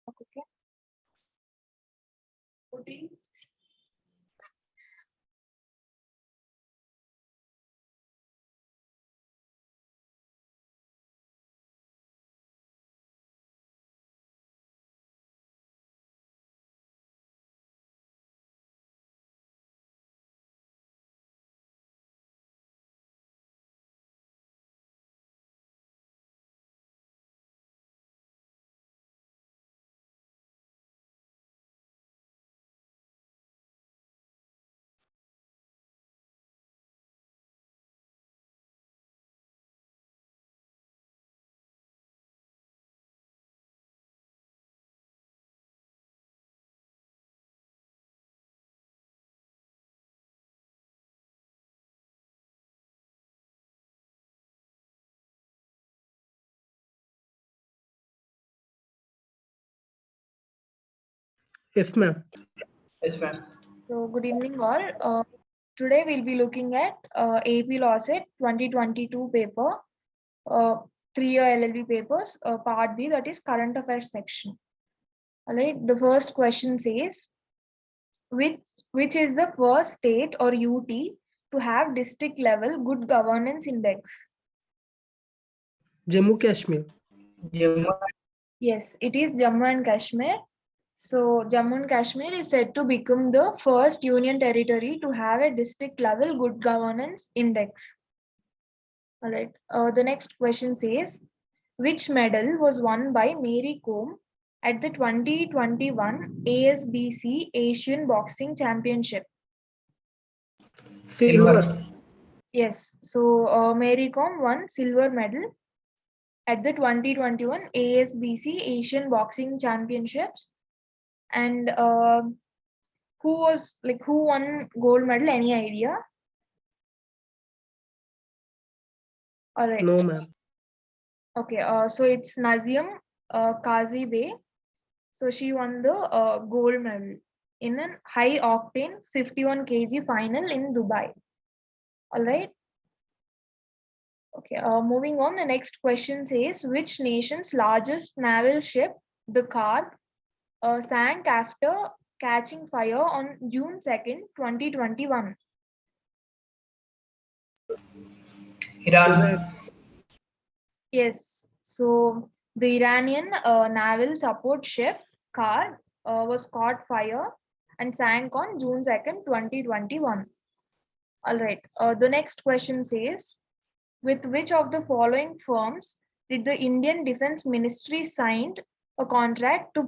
Okay. Yes, ma'am. Yes, ma'am. So good evening all. Today we'll be looking at AP Lawcet 2022 paper, uh, 3-year LLB papers, part B, that is current affairs section. All right. The first question says, which which is the first state or UT to have district level good governance index? Jammu Kashmir. Jammu. Yes, it is Jammu and Kashmir. So Jammu and Kashmir is said to become the first union territory to have a district level good governance index. All right. The next question says, which medal was won by Mary Kom at the 2021 ASBC Asian Boxing Championship? Silver. Yes. So Mary Kom won silver medal at the 2021 ASBC Asian Boxing Championships. And who won gold medal? Any idea? All right. No, ma'am. Okay. So it's Naziam Kazi Bey. So she won the gold medal in a high octane 51 kg final in Dubai. All right. Okay. Moving on. The next question says, which nation's largest naval ship, the Carb, sank after catching fire on June 2nd, 2021? Iran. Iraq. Yes. So the Iranian naval support ship Carb was caught fire and sank on June 2nd, 2021. All right. The next question says, with which of the following firms did the Indian Defense Ministry signed a contract to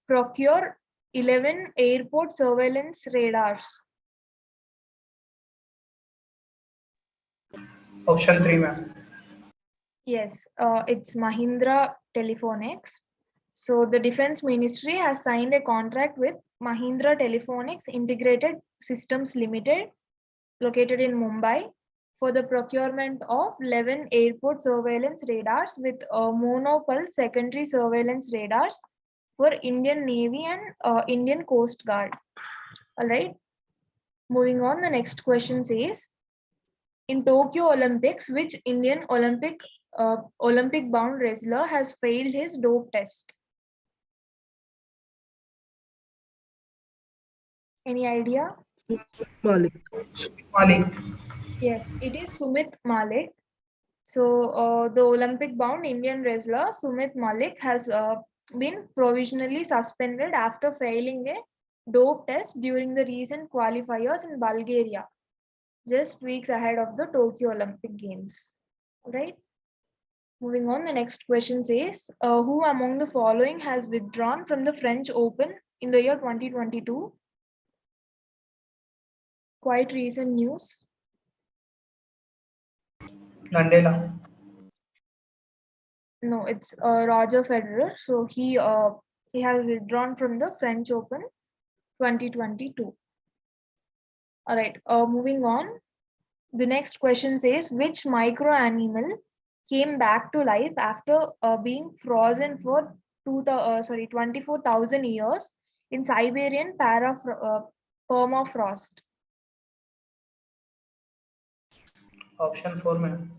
procure 11 airport surveillance radars? Option 3, ma'am. Yes, it's Mahindra Telephonics. So the Defense Ministry has signed a contract with Mahindra Telephonics Integrated Systems Limited, located in Mumbai, for the procurement of 11 airport surveillance radars with monopole secondary surveillance radars for Indian Navy and Indian Coast Guard. All right. Moving on, the next question says, in Tokyo Olympics, which Indian Olympic bound wrestler has failed his dope test? Any idea? Malik. Malik. Yes, it is Sumit Malik. So, the Olympic bound Indian wrestler Sumit Malik has been provisionally suspended after failing a dope test during the recent qualifiers in Bulgaria, just weeks ahead of the Tokyo Olympic Games. All right. Moving on, the next question says, who among the following has withdrawn from the French Open in the year 2022? Quite recent news. Nandela. No, it's Roger Federer. So he has withdrawn from the French Open 2022. All right. Moving on. The next question says, which micro animal came back to life after being frozen for 24,000 years in Siberian permafrost? Option 4, ma'am.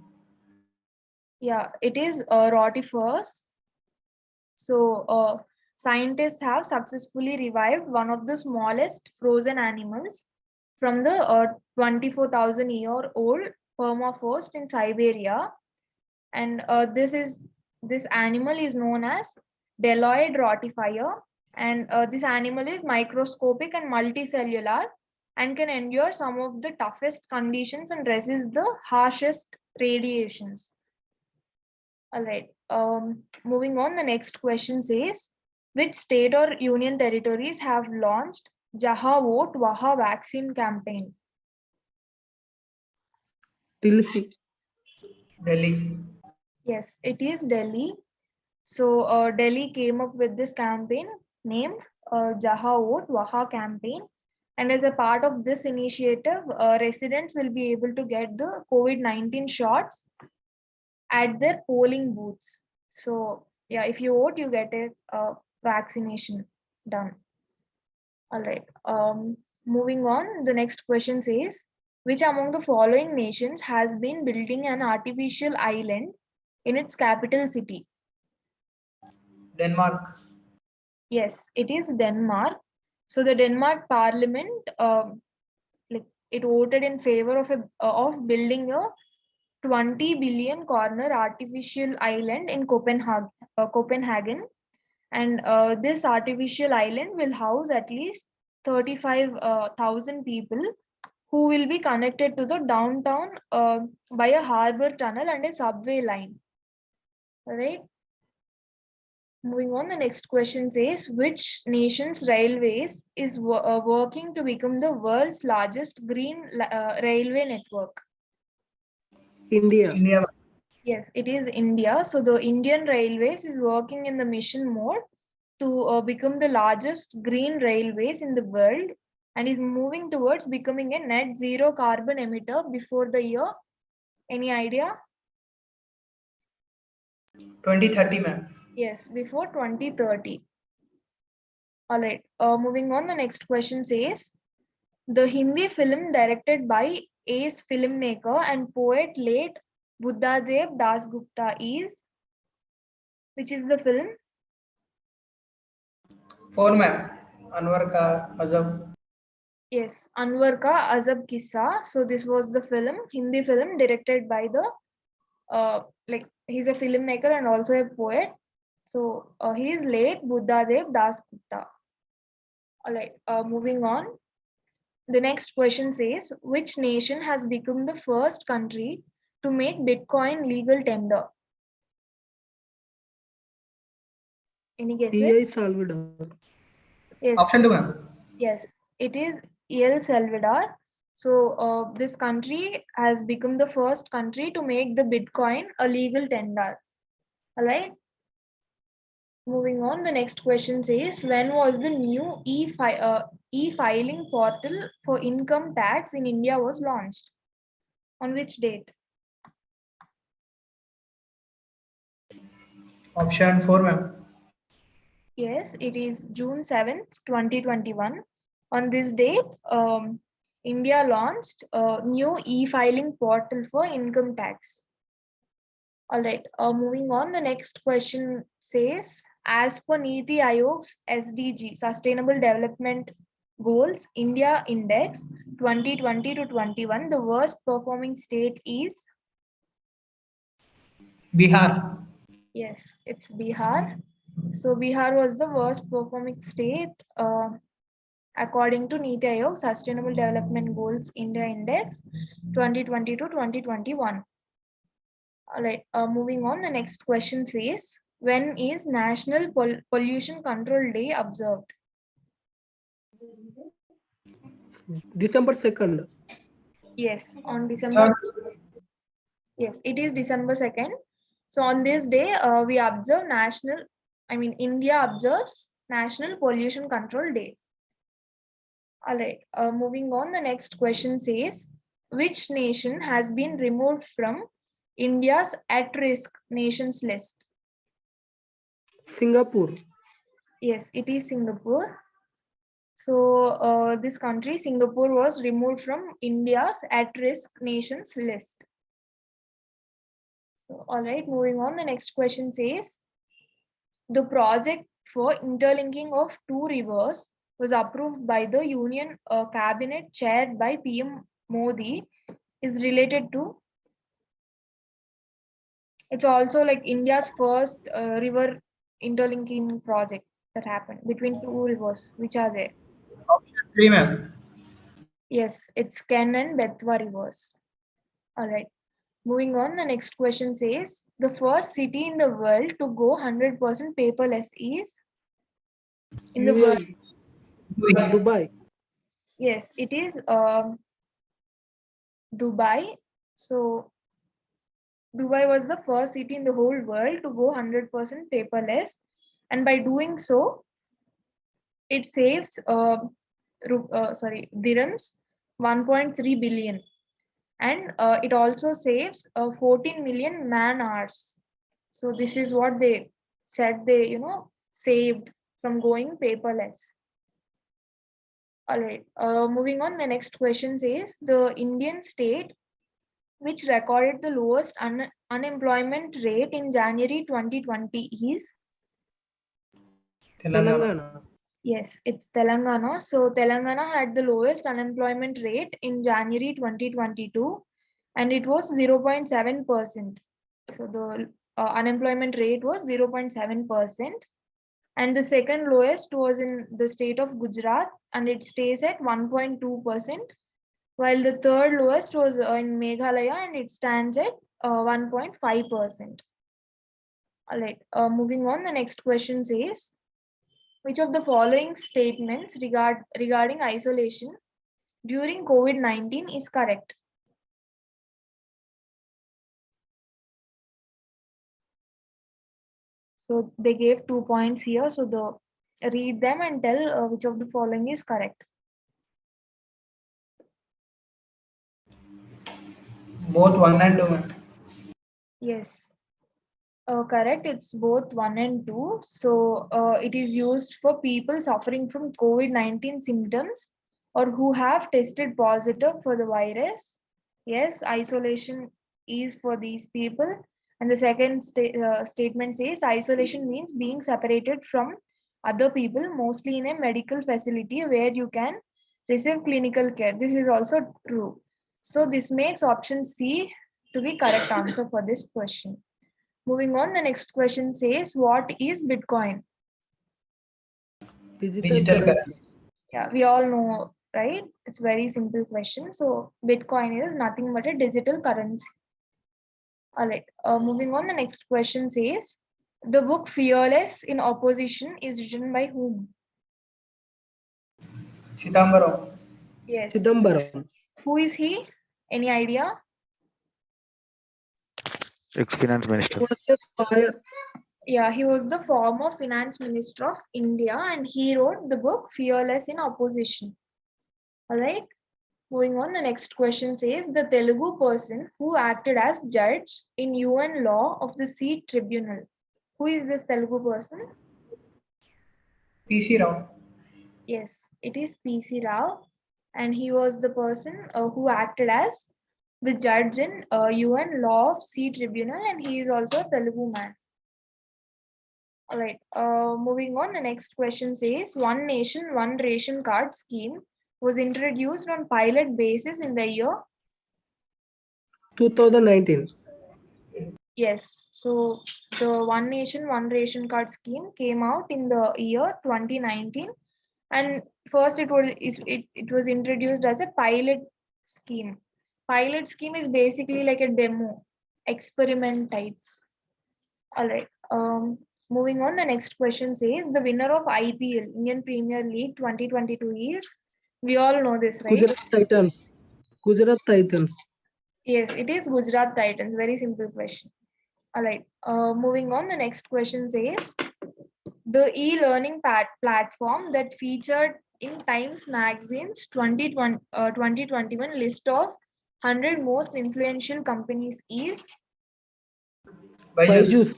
Yeah, it is rotifers. So scientists have successfully revived one of the smallest frozen animals from the 24,000-year-old permafrost in Siberia. And this animal is known as Deloid rotifier. And this animal is microscopic and multicellular and can endure some of the toughest conditions and resist the harshest radiations. All right. Moving on, the next question says, which state or union territories have launched Jaha Vote Waha vaccine campaign? Delhi. Delhi. Yes, it is Delhi. So Delhi came up with this campaign named Jaha Vote Waha campaign. And as a part of this initiative, residents will be able to get the COVID-19 shots at their polling booths. So yeah, if you vote, you get a vaccination done. All right. Moving on, the next question says, which among the following nations has been building an artificial island in its capital city? Denmark. Yes, it is Denmark. So the Denmark Parliament, like it voted in favor of building a 20 billion corner artificial island in Copenhagen. And this artificial island will house at least 35,000 people who will be connected to the downtown by a harbor tunnel and a subway line. All right. Moving on, the next question says, which nation's railways is working to become the world's largest green railway network? India. India. Yes, it is India. So the Indian Railways is working in the mission mode to become the largest green railways in the world and is moving towards becoming a net zero carbon emitter before the year. Any idea? 2030, ma'am. Yes, before 2030. All right. Moving on, the next question says, the Hindi film directed by ace filmmaker and poet late Buddhadev Dasgupta is, which is the film? 4, ma'am. Anwar Ka Azab. Yes, Anwar Ka Azab Kissa. So this was the film, Hindi film directed by the like he's a filmmaker and also a poet. So he is late Buddhadev Dasgupta. All right, moving on. The next question says, which nation has become the first country to make Bitcoin legal tender? Any guesses? El Salvador. Yes, Option 2, ma'am. yes, it is El Salvador. So this country has become the first country to make the Bitcoin a legal tender. All right. Moving on, the next question says, when was the new e-filing portal for income tax in India was launched? On which date? Option 4, ma'am. Yes, it is June 7th, 2021. On this date, India launched a new e-filing portal for income tax. All right, moving on, the next question says, as per Niti Aayog's SDG, Sustainable Development Goals, India Index 2020 to 21, the worst performing state is? Bihar. Yes, it's Bihar. So Bihar was the worst performing state according to Niti Aayog Sustainable Development Goals India Index 2020 to 2021. All right, moving on, the next question says, when is National Pollution Control Day observed? December 2nd. Yes, on December. Third. Yes, it is December 2nd. So on this day, we observe India observes National Pollution Control Day. All right, moving on, the next question says, which nation has been removed from India's at-risk nations list? Singapore. Yes, it is Singapore. So this country, Singapore, was removed from India's at-risk nations list. So, all right, moving on, the next question says, the project for interlinking of two rivers was approved by the Union Cabinet chaired by PM Modi is related to. It's also like India's first river interlinking project that happened between two rivers. Which are there? Option 3, ma'am. Yes, it's Ken and Betwa rivers. All right. Moving on, the next question says the first city in the world to go 100% paperless is in the world. UAE, Dubai. Yes, it is Dubai. So Dubai was the first city in the whole world to go 100% paperless, and by doing so, it saves dirhams 1.3 billion, and it also saves 14 million man hours. So this is what they said they saved from going paperless. All right. Moving on, the next question says the Indian state which recorded the lowest unemployment rate in January 2020 is. Telangana. Telangana. Yes, it's Telangana. So Telangana had the lowest unemployment rate in January 2022, and it was 0.7%. So the unemployment rate was 0.7%. And the second lowest was in the state of Gujarat, and it stays at 1.2%, while the third lowest was in Meghalaya, and it stands at 1.5%. All right, moving on, the next question says, which of the following statements regarding isolation during COVID-19 is correct? So they gave 2 points here. So read them and tell which of the following is correct. Both 1 and 2, ma'am. Yes, correct. It's both 1 and 2. So it is used for people suffering from COVID-19 symptoms or who have tested positive for the virus. Yes, isolation is for these people. And the second statement says isolation means being separated from other people, mostly in a medical facility where you can receive clinical care. This is also true. So this makes option C to be correct answer for this question. Moving on, the next question says, what is Bitcoin? Digital Digital currency. currency. Yeah, we all know, right? It's very simple question. So Bitcoin is nothing but a digital currency. All right. Moving on, the next question says, the book Fearless in Opposition is written by whom? Chidambaram. Yes. Chidambaram. Who is he? Any idea? Ex-finance minister. Was a fire. Yeah, he was the former finance minister of India, and he wrote the book Fearless in Opposition. All right. Moving on, the next question says the Telugu person who acted as judge in UN law of the Sea Tribunal. Who is this Telugu person? PC Rao. Yes, it is PC Rao, and he was the person who acted as the judge in UN law of Sea Tribunal, and he is also a Telugu man. All right. Moving on, the next question says One Nation, One Ration Card scheme was introduced on pilot basis in the year 2019. Yes, so the One Nation, One Ration Card scheme came out in the year 2019, and first it was introduced as a pilot scheme. Pilot scheme is basically like a demo, experiment types. All right. Moving on, the next question says the winner of IPL, Indian Premier League 2022 is, we all know this, right? Gujarat Titans. Gujarat Titans. Yes, it is Gujarat Titans. Very simple question. All right. Moving on, the next question says the e-learning platform that featured in Times Magazine's 2021 list of 100 most influential companies is. Byju's.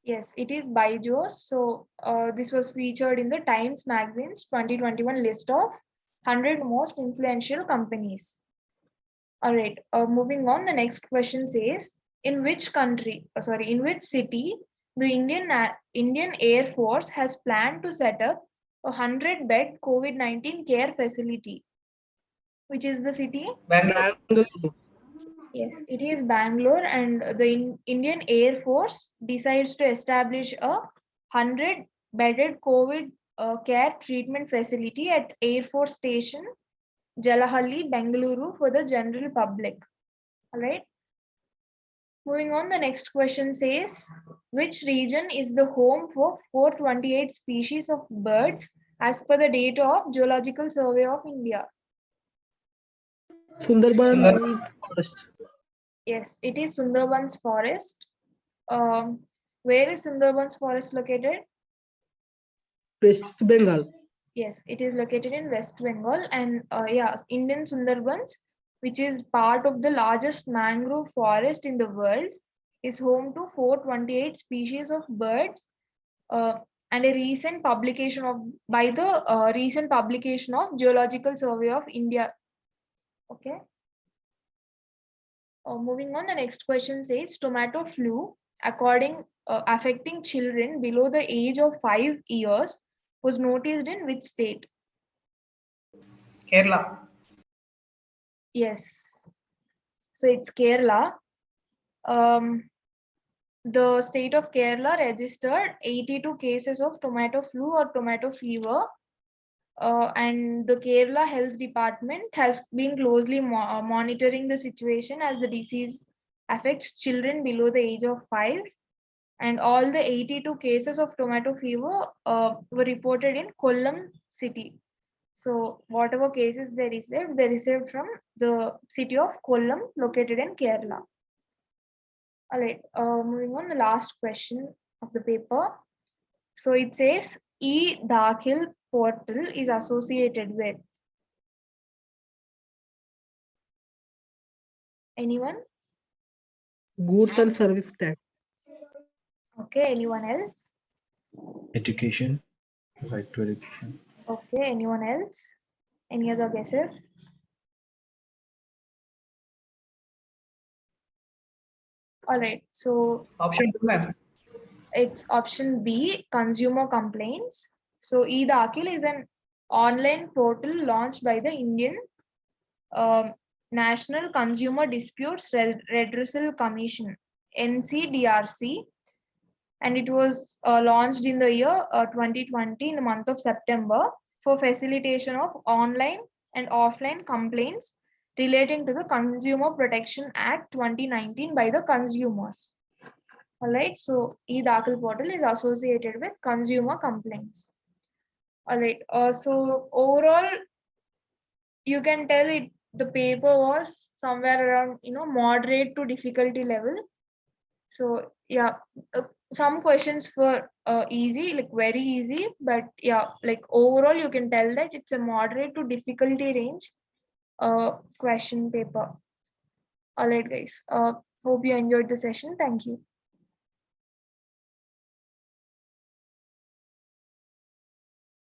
Yes, it is Byju's. So this was featured in the Times Magazine's 2021 list of 100 most influential companies. All right. Moving on, the next question says, in which city The Indian Air Force has planned to set up a 100-bed COVID-19 care facility. Which is the city? Bangalore. Bangalore. Yes, it is Bangalore, and the Indian Air Force decides to establish a 100-bedded COVID care treatment facility at Air Force Station, Jalahalli, Bengaluru for the general public. All right. Moving on, the next question says, which region is the home for 428 species of birds as per the data of Geological Survey of India? Sundarban Forest. Yes, it is Sundarbans Forest. Where is Sundarbans Forest located? West Bengal. Yes, it is located in West Bengal, and yeah, Indian Sundarbans, which is part of the largest mangrove forest in the world, is home to 428 species of birds, and a recent publication of recent publication of Geological Survey of India. Okay. Moving on, the next question says tomato flu, affecting children below the age of 5 years, was noticed in which state? Kerala. Yes, so it's Kerala. The state of Kerala registered 82 cases of tomato flu or tomato fever, and the Kerala Health Department has been closely monitoring the situation as the disease affects children below the age of 5. And all the 82 cases of tomato fever were reported in Kollam city. So whatever cases they received from the city of Kollam located in Kerala. All right, moving on, the last question of the paper. So it says e-Dakhil portal is associated with. Anyone? Goods and Service Tax. Okay, anyone else? Education, right to education. Okay, anyone else? Any other guesses? All right, so Option 2, ma'am. it's option B, consumer complaints. So e-Dakhil is an online portal launched by the Indian National Consumer Disputes Redressal Commission, NCDRC, and it was launched in the year 2020 in the month of September for facilitation of online and offline complaints relating to the Consumer Protection Act 2019 by the consumers. All right, so e-Dakhil portal is associated with consumer complaints. All right, so overall, you can tell it the paper was somewhere around moderate to difficulty level. So yeah, some questions were easy, like very easy, but yeah, like overall you can tell that it's a moderate to difficulty range question paper. All right, guys. Hope you enjoyed the session. Thank you.